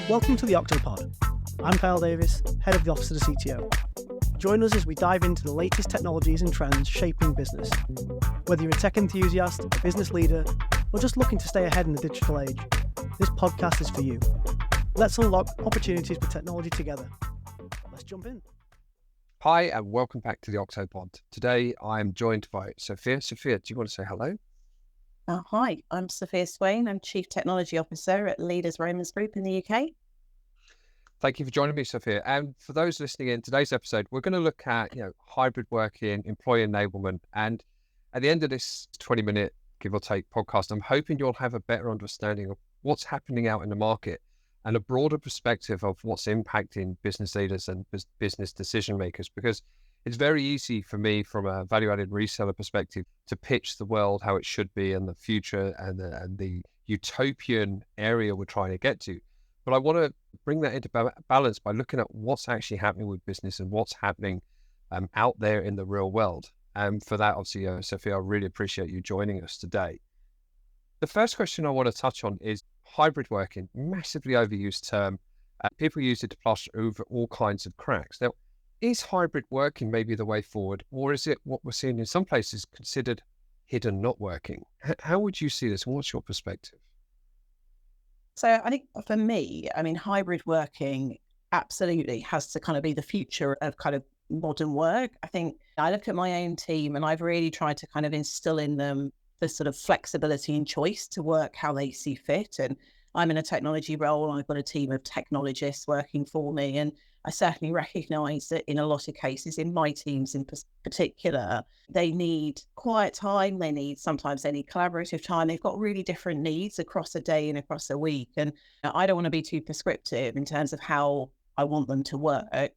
Welcome to the OCTOPod. I'm Kyle Davis, head of the Office of the CTO. Join us as we dive into the latest technologies and trends shaping business. Whether you're a tech enthusiast, a business leader, or just looking to stay ahead in the digital age, this podcast is for you. Let's unlock opportunities with technology together. Let's jump in. Hi, and welcome back to the OCTOPod. Today, I'm joined by Sophia. Sophia, do you want to say hello? Hi, I'm Sophia Swain. I'm Chief Technology Officer at Leaders Romans Group in the UK. Thank you for joining me, Sophia. And for those listening in today's episode, we're going to look at, hybrid working, employee enablement. And at the end of this 20-minute, give or take podcast, I'm hoping you'll have a better understanding of what's happening out in the market and a broader perspective of what's impacting business leaders and business decision makers, because it's very easy for me from a value-added reseller perspective to pitch the world how it should be in the future and the utopian area we're trying to get to. But I want to bring that into balance by looking at what's actually happening with business and what's happening out there in the real world. And for that, obviously, Sophia, I really appreciate you joining us today. The first question I want to touch on is hybrid working, massively overused term. People use it to plaster over all kinds of cracks. Now, is hybrid working maybe the way forward, or is it what we're seeing in some places considered hidden not working? How would you see this? What's your perspective? So I think for me, hybrid working absolutely has to kind of be the future of kind of modern work. I think I look at my own team and I've really tried to kind of instill in them the sort of flexibility and choice to work how they see fit. And I'm in a technology role. I've got a team of technologists working for me. And I certainly recognise that in a lot of cases, in my teams in particular, they need quiet time. They need collaborative time. They've got really different needs across a day and across a week. And I don't want to be too prescriptive in terms of how I want them to work.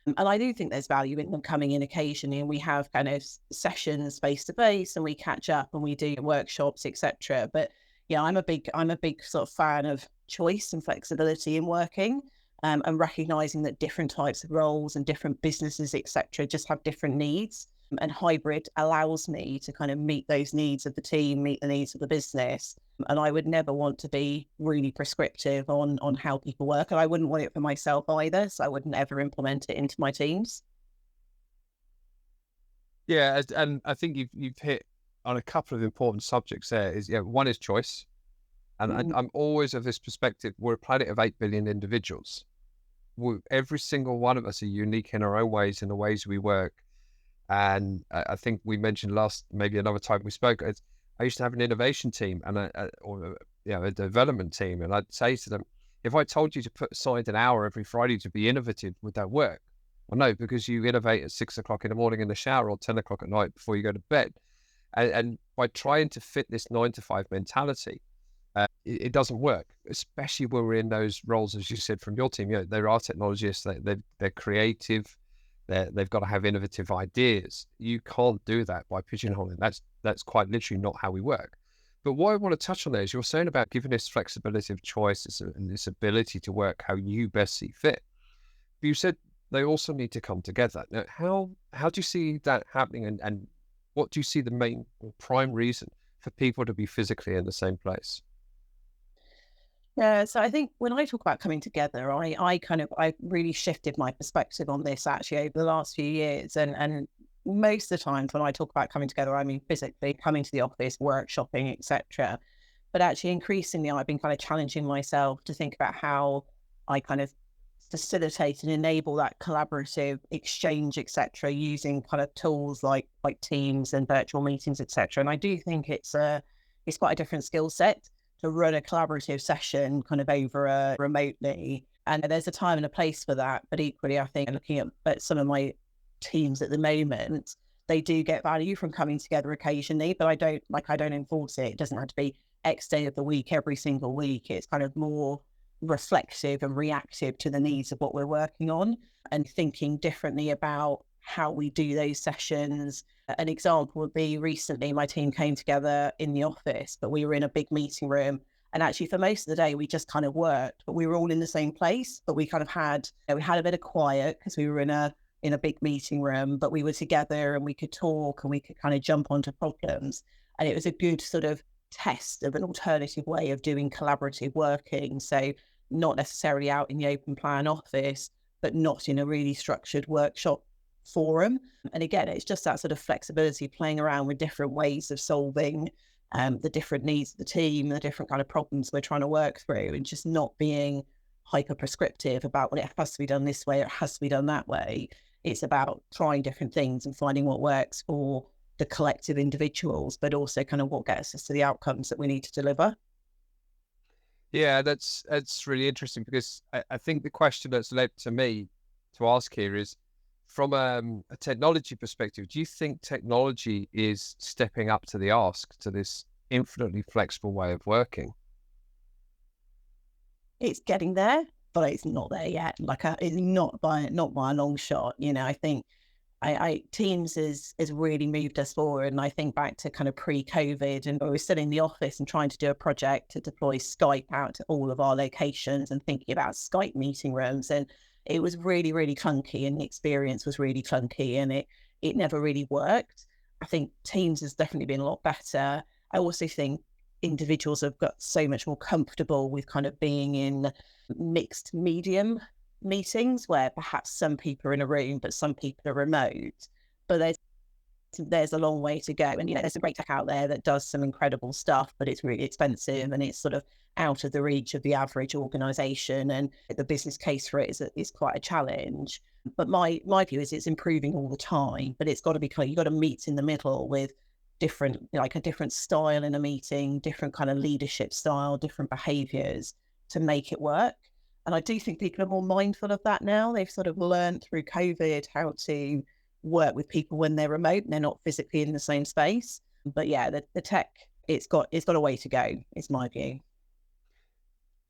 And I do think there's value in them coming in occasionally, and we have kind of sessions face to face, and we catch up and we do workshops, etc. But yeah, I'm a big sort of fan of choice and flexibility in working, and recognizing that different types of roles and different businesses, etc., just have different needs. And hybrid allows me to kind of meet those needs of the team, meet the needs of the business. And I would never want to be really prescriptive on how people work. And I wouldn't want it for myself either. So I wouldn't ever implement it into my teams. Yeah, and I think you've hit on a couple of important subjects there. One is choice. And I'm always of this perspective, we're a planet of 8 billion individuals. Every single one of us are unique in our own ways, in the ways we work. And I think we mentioned maybe another time we spoke, I used to have an innovation team and a development team. And I'd say to them, if I told you to put aside an hour every Friday to be innovative, would that work? Well, no, because you innovate at 6 o'clock in the morning in the shower or 10 o'clock at night before you go to bed. And by trying to fit this 9 to 5 mentality, it doesn't work, especially when we're in those roles, as you said, from your team. There are technologists, they're creative, they've got to have innovative ideas. You can't do that by pigeonholing. That's quite literally not how we work. But what I want to touch on there is you're saying about giving this flexibility of choice and this ability to work how you best see fit. But you said they also need to come together. Now, how do you see that happening, and what do you see the main or prime reason for people to be physically in the same place? Yeah, so I think when I talk about coming together, I really shifted my perspective on this actually over the last few years. And most of the times when I talk about coming together, I mean physically coming to the office, workshopping, etc. But actually increasingly, I've been kind of challenging myself to think about how I kind of facilitate and enable that collaborative exchange, etc., using kind of tools like Teams and virtual meetings, etc. And I do think it's quite a different skill set to run a collaborative session kind of over remotely. And there's a time and a place for that. But equally, I think looking at some of my teams at the moment, they do get value from coming together occasionally, but I don't enforce it. It doesn't have to be X day of the week, every single week. It's kind of more reflective and reactive to the needs of what we're working on and thinking differently about how we do those sessions. An example would be recently my team came together in the office, but we were in a big meeting room. And actually for most of the day, we just kind of worked, but we were all in the same place, but we kind of had a bit of quiet because we were in a big meeting room, but we were together and we could talk and we could kind of jump onto problems. And it was a good sort of test of an alternative way of doing collaborative working. So not necessarily out in the open plan office, but not in a really structured workshop forum. And again, it's just that sort of flexibility, playing around with different ways of solving the different needs of the team, the different kind of problems we're trying to work through, and just not being hyper prescriptive about, well, it has to be done this way, or it has to be done that way. It's about trying different things and finding what works for the collective individuals, but also kind of what gets us to the outcomes that we need to deliver. Yeah, that's really interesting, because I think the question that's led to me to ask here is, from a technology perspective, do you think technology is stepping up to the ask to this infinitely flexible way of working? It's getting there, but it's not there yet. It's not by a long shot. I think Teams has really moved us forward. And I think back to kind of pre-COVID, and we were still in the office and trying to do a project to deploy Skype out to all of our locations and thinking about Skype meeting rooms. And it was really, really clunky, and the experience was really clunky, and it never really worked. I think Teams has definitely been a lot better. I also think individuals have got so much more comfortable with kind of being in mixed medium meetings, where perhaps some people are in a room, but some people are remote. But there's a long way to go. And, there's a great tech out there that does some incredible stuff, but it's really expensive, and it's sort of out of the reach of the average organization. And the business case for it is quite a challenge. But my view is it's improving all the time, but it's got to be clear. You've got to meet in the middle with a different style in a meeting, different kind of leadership style, different behaviors to make it work. And I do think people are more mindful of that now. They've sort of learned through COVID how to work with people when they're remote and they're not physically in the same space. But yeah, the tech, it's got a way to go, is my view.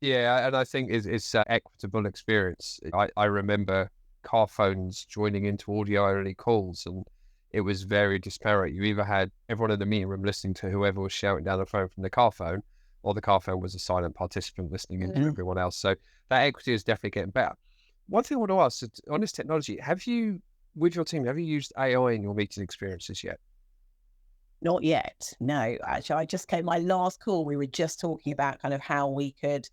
Yeah, and I think it's an equitable experience. I remember car phones joining into audio-only calls, and it was very disparate. You either had everyone in the meeting room listening to whoever was shouting down the phone from the car phone, or the car phone was a silent participant listening into everyone else. So that equity is definitely getting better. One thing I want to ask, on this technology, with your team, have you used AI in your meeting experiences yet? Not yet. No, actually, I just came, my last call, we were just talking about kind of how we could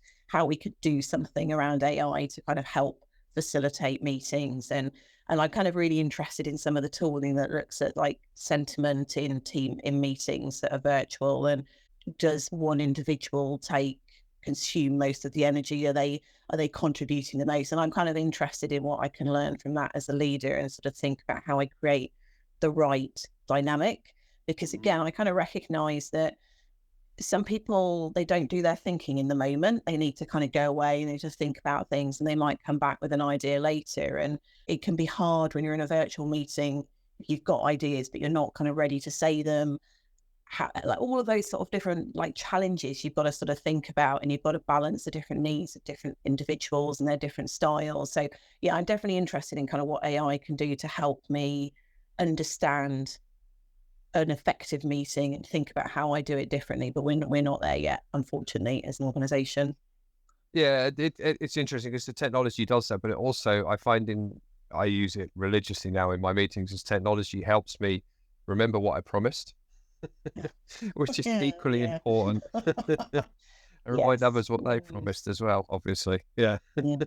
do something around AI to kind of help facilitate meetings. And I'm kind of really interested in some of the tooling that looks at like sentiment in meetings that are virtual. And does one individual consume most of the energy? Are they contributing the most? And I'm kind of interested in what I can learn from that as a leader, and sort of think about how I create the right dynamic. Because again, I kind of recognize that some people, they don't do their thinking in the moment. They need to kind of go away and they just think about things, and they might come back with an idea later. And it can be hard when you're in a virtual meeting, if you've got ideas, but you're not kind of ready to say them. Like all of those sort of different like challenges you've got to sort of think about, and you've got to balance the different needs of different individuals and their different styles. So yeah, I'm definitely interested in kind of what AI can do to help me understand an effective meeting and think about how I do it differently. But we're not there yet, unfortunately, as an organization. Yeah, it's interesting because the technology does that, but it also, I use it religiously now in my meetings, as technology helps me remember what I promised, which is equally important. And remind others what they promised as well, obviously. Yeah. That's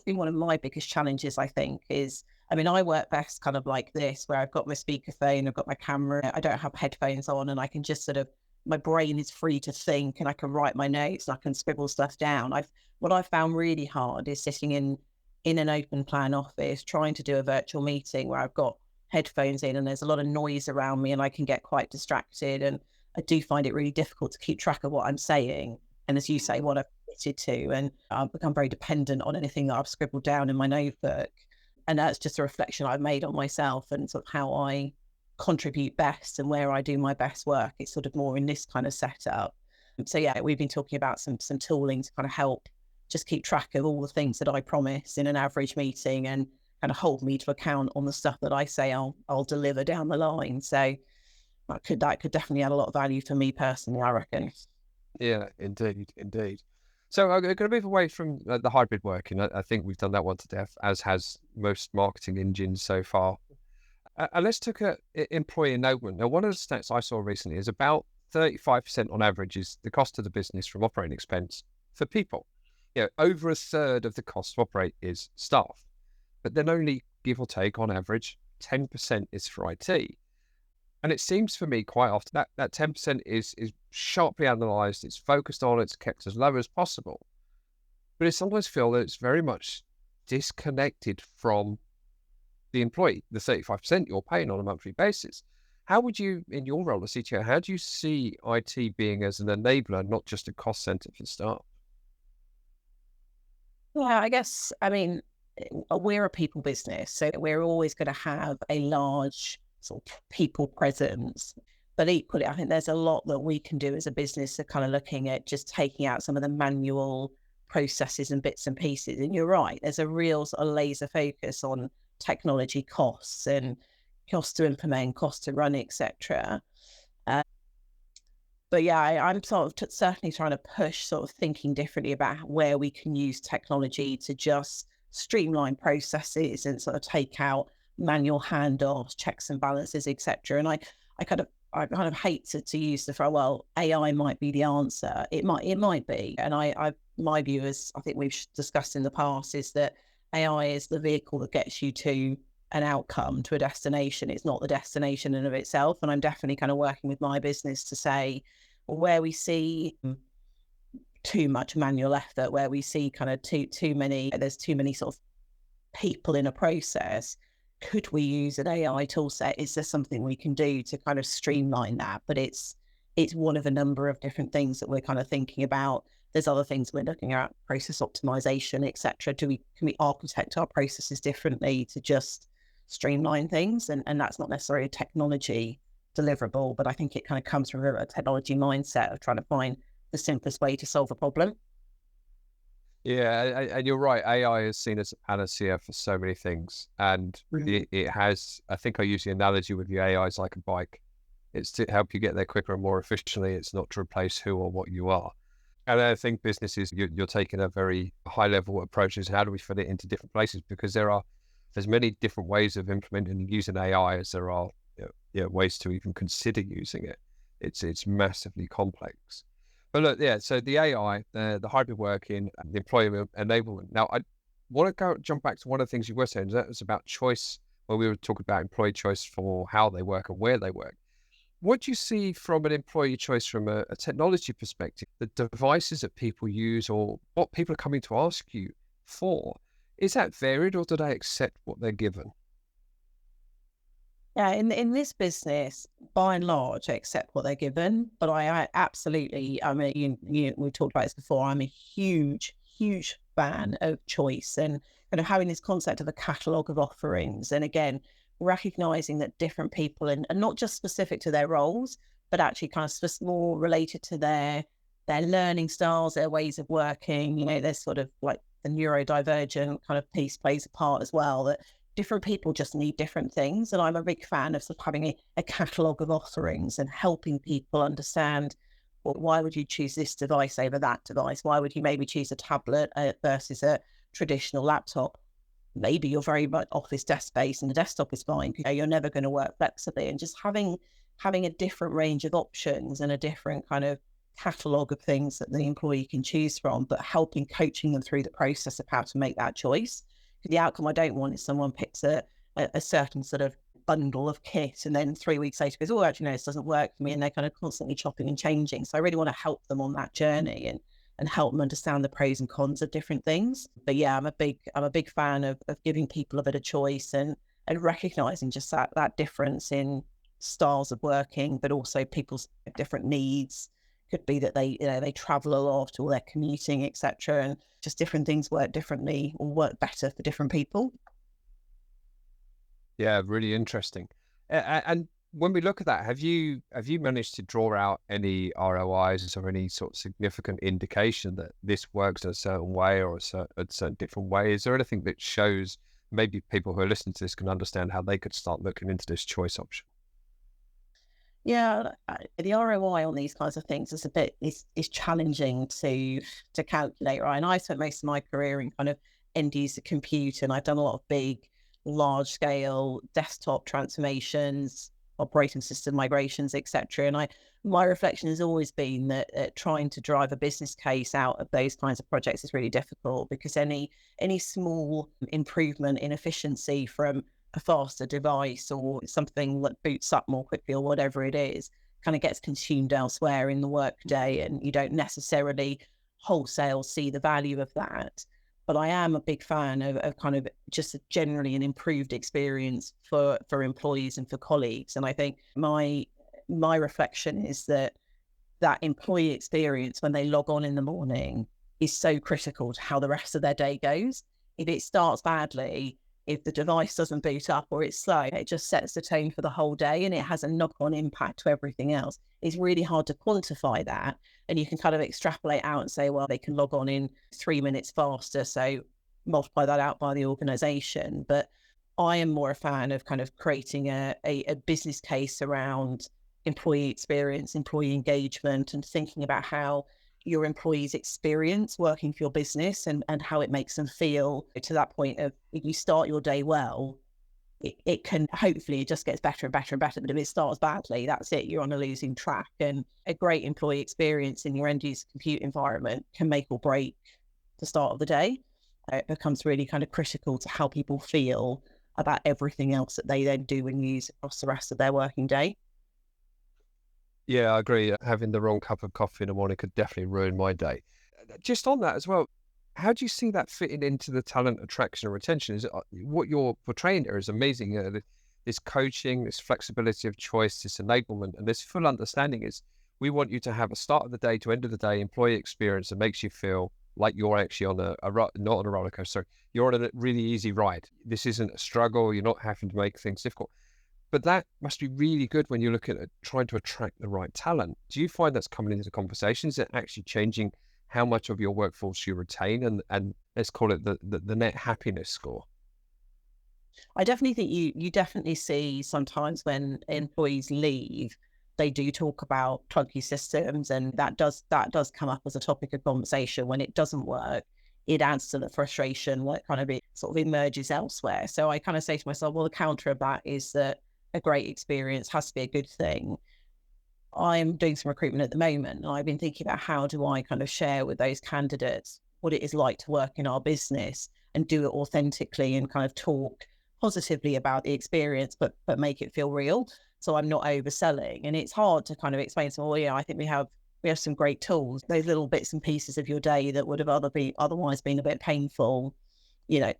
been one of my biggest challenges, I think, is, I work best kind of like this, where I've got my speakerphone, I've got my camera, I don't have headphones on, and I can just sort of, my brain is free to think, and I can write my notes, and I can scribble stuff down. What I've found really hard is sitting in an open plan office, trying to do a virtual meeting where I've got headphones in and there's a lot of noise around me and I can get quite distracted. And I do find it really difficult to keep track of what I'm saying. And as you say, what I've committed to, and I've become very dependent on anything that I've scribbled down in my notebook. And that's just a reflection I've made on myself and sort of how I contribute best and where I do my best work. It's sort of more in this kind of setup. So yeah, we've been talking about some tooling to kind of help just keep track of all the things that I promise in an average meeting, and kind of hold me to account on the stuff that I say I'll deliver down the line. So that could definitely add a lot of value for me personally, I reckon. Yeah, indeed. So I'm going to move away from the hybrid working. I think we've done that one to death, as has most marketing engines so far. And let's look at employee enablement. Now, one of the stats I saw recently is about 35% on average is the cost of the business from operating expense. for people. Over a third of the cost to operate is staff, but then only, give or take, on average, 10% is for IT. And it seems for me quite often that 10% is sharply analysed, it's focused on, it's kept as low as possible. But I sometimes feel that it's very much disconnected from the employee, the 35% you're paying on a monthly basis. How would you, in your role as CTO, how do you see IT being as an enabler, not just a cost center for staff? Yeah, I guess, I mean, we're a people business, so we're always going to have a large sort of people presence. But equally, I think there's a lot that we can do as a business to kind of looking at just taking out some of the manual processes and bits and pieces. And you're right, there's a real sort of laser focus on technology costs and costs to implement, costs to run, etc. But yeah, I'm sort of certainly trying to push sort of thinking differently about where we can use technology to just streamline processes and sort of take out manual handoffs, checks and balances, etc. And I kind of hate to use the phrase, well, AI might be the answer. It might be. And my view is, I think we've discussed in the past, is that AI is the vehicle that gets you to an outcome, to a destination. It's not the destination in of itself. And I'm definitely kind of working with my business to say, where we see too much manual effort, where we see kind of there's too many sort of people in a process, could we use an AI tool set? Is there something we can do to kind of streamline that? But it's one of a number of different things that we're kind of thinking about. There's other things we're looking at, process optimization, etc. Can we architect our processes differently to just streamline things? And that's not necessarily a technology deliverable, but I think it kind of comes from a technology mindset of trying to find the simplest way to solve a problem. Yeah, and you're right. AI is seen as a panacea for so many things. And it has, I think I use the analogy with the AI is like a bike. It's to help you get there quicker and more efficiently. It's not to replace who or what you are. And I think businesses, you're taking a very high level approach as how do we fit it into different places? Because there's many different ways of implementing and using AI as there are ways to even consider using it. It's massively complex. But look, so the AI, the hybrid working, the employee enablement. Now, I want to jump back to one of the things you were saying. That was about choice, where we were talking about employee choice for how they work and where they work. What do you see from an employee choice from a technology perspective? The devices that people use or what people are coming to ask you for, is that varied or do they accept what they're given? Yeah, in this business, by and large, I accept what they're given. But I absolutely, I mean, we talked about this before. I'm a huge fan of choice and kind of having this concept of a catalogue of offerings. And again, recognizing that different people, and not just specific to their roles, but actually kind of more related to their learning styles, their ways of working. There's sort of like the neurodivergent kind of piece plays a part as well, that different people just need different things. And I'm a big fan of sort of having a catalogue of offerings and helping people understand, well, why would you choose this device over that device? Why would you maybe choose a tablet versus a traditional laptop? Maybe you're very much office desk based and the desktop is fine. You're never going to work flexibly. And just having a different range of options and a different kind of catalogue of things that the employee can choose from, but coaching them through the process of how to make that choice. The outcome I don't want is someone picks a certain sort of bundle of kit and then 3 weeks later goes, oh, actually, no, this doesn't work for me. And they're kind of constantly chopping and changing. So I really want to help them on that journey and help them understand the pros and cons of different things. But yeah, I'm a big fan of giving people a bit of choice and recognizing just that difference in styles of working, but also people's different needs. Could be that they travel a lot or they're commuting, etc. And just different things work differently or work better for different people. Yeah, really interesting. And when we look at that, have you managed to draw out any ROIs or any sort of significant indication that this works in a certain way or a certain different way? Is there anything that shows maybe people who are listening to this can understand how they could start looking into this choice option? Yeah, the ROI on these kinds of things is challenging to calculate, right? And I spent most of my career in kind of end user compute, and I've done a lot of big, large scale desktop transformations, operating system migrations, etc. And my reflection has always been that trying to drive a business case out of those kinds of projects is really difficult, because any small improvement in efficiency from a faster device or something that boots up more quickly or whatever it is kind of gets consumed elsewhere in the workday, and you don't necessarily wholesale see the value of that. But I am a big fan of kind of just generally an improved experience for employees and for colleagues. And I think my reflection is that employee experience when they log on in the morning is so critical to how the rest of their day goes. If it starts badly, if the device doesn't boot up or it's slow, it just sets the tone for the whole day, and it has a knock-on impact to everything else. It's really hard to quantify that. And you can kind of extrapolate out and say, well, they can log on in 3 minutes faster, so multiply that out by the organization. But I am more a fan of kind of creating a business case around employee experience, employee engagement, and thinking about how your employees experience working for your business and how it makes them feel, to that point of, if you start your day well, it can, hopefully it just gets better and better and better. But if it starts badly, that's it, you're on a losing track. And a great employee experience in your end user compute environment can make or break the start of the day. It becomes really kind of critical to how people feel about everything else that they then do and use across the rest of their working day. Yeah, I agree. Having the wrong cup of coffee in the morning could definitely ruin my day. Just on that as well, how do you see that fitting into the talent attraction and retention? Is it, what you're portraying there is amazing. This coaching, this flexibility of choice, this enablement, and this full understanding is, we want you to have a start of the day to end of the day employee experience that makes you feel like you're actually on not on a roller coaster. You're on a really easy ride. This isn't a struggle. You're not having to make things difficult. But that must be really good when you look at trying to attract the right talent. Do you find that's coming into the conversation? Is it actually changing how much of your workforce you retain, and let's call it the net happiness score? I definitely think you definitely see sometimes when employees leave, they do talk about clunky systems, and that does come up as a topic of conversation. When it doesn't work, it adds to the frustration, what kind of it sort of emerges elsewhere. So I kind of say to myself, well, the counter of that is that a great experience has to be a good thing. I'm doing some recruitment at the moment, and I've been thinking about how do I kind of share with those candidates what it is like to work in our business, and do it authentically and kind of talk positively about the experience, but make it feel real. So I'm not overselling. And it's hard to kind of explain to them, well, yeah, I think we have some great tools. Those little bits and pieces of your day that would have otherwise been a bit painful, I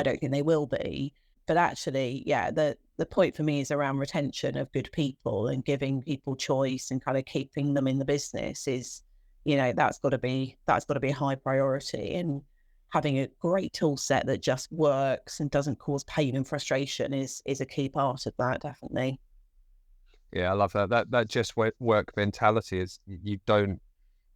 don't think they will be. But actually, yeah, the point for me is around retention of good people and giving people choice and kind of keeping them in the business is, that's got to be a high priority. And having a great tool set that just works and doesn't cause pain and frustration is a key part of that, definitely. Yeah, I love that. That just work mentality is, you don't.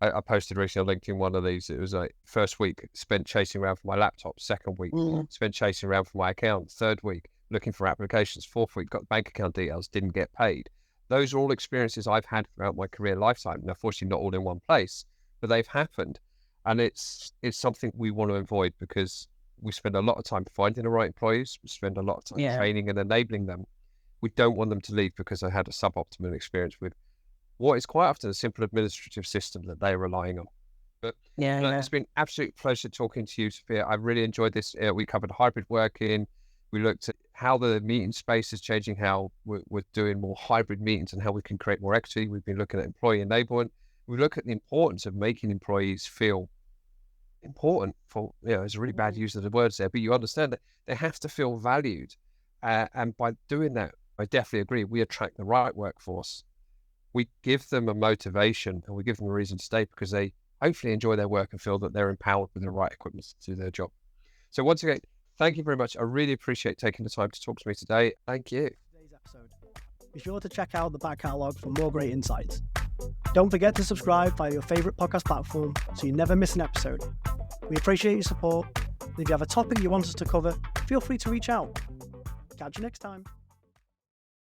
I posted recently on LinkedIn one of these. It was like, first week spent chasing around for my laptop. Second week spent chasing around for my account. Third week looking for applications. Fourth week got bank account details, didn't get paid. Those are all experiences I've had throughout my career lifetime. Now, fortunately, not all in one place, but they've happened, and it's something we want to avoid, because we spend a lot of time finding the right employees. We spend a lot of time training and enabling them. We don't want them to leave because they had a suboptimal experience with what is quite often a simple administrative system that they're relying on. But it's been an absolute pleasure talking to you, Sophia. I really enjoyed this. We covered hybrid working. We looked at how the meeting space is changing, how we're doing more hybrid meetings, and how we can create more equity. We've been looking at employee enablement. We look at the importance of making employees feel important for, there's a really bad use of the words there, but you understand that they have to feel valued. And by doing that, I definitely agree, we attract the right workforce. We give them a motivation, and we give them a reason to stay, because they hopefully enjoy their work and feel that they're empowered with the right equipment to do their job. So once again, thank you very much. I really appreciate taking the time to talk to me today. Thank you. Today's episode. Be sure to check out the back catalogue for more great insights. Don't forget to subscribe via your favourite podcast platform so you never miss an episode. We appreciate your support. And if you have a topic you want us to cover, feel free to reach out. Catch you next time.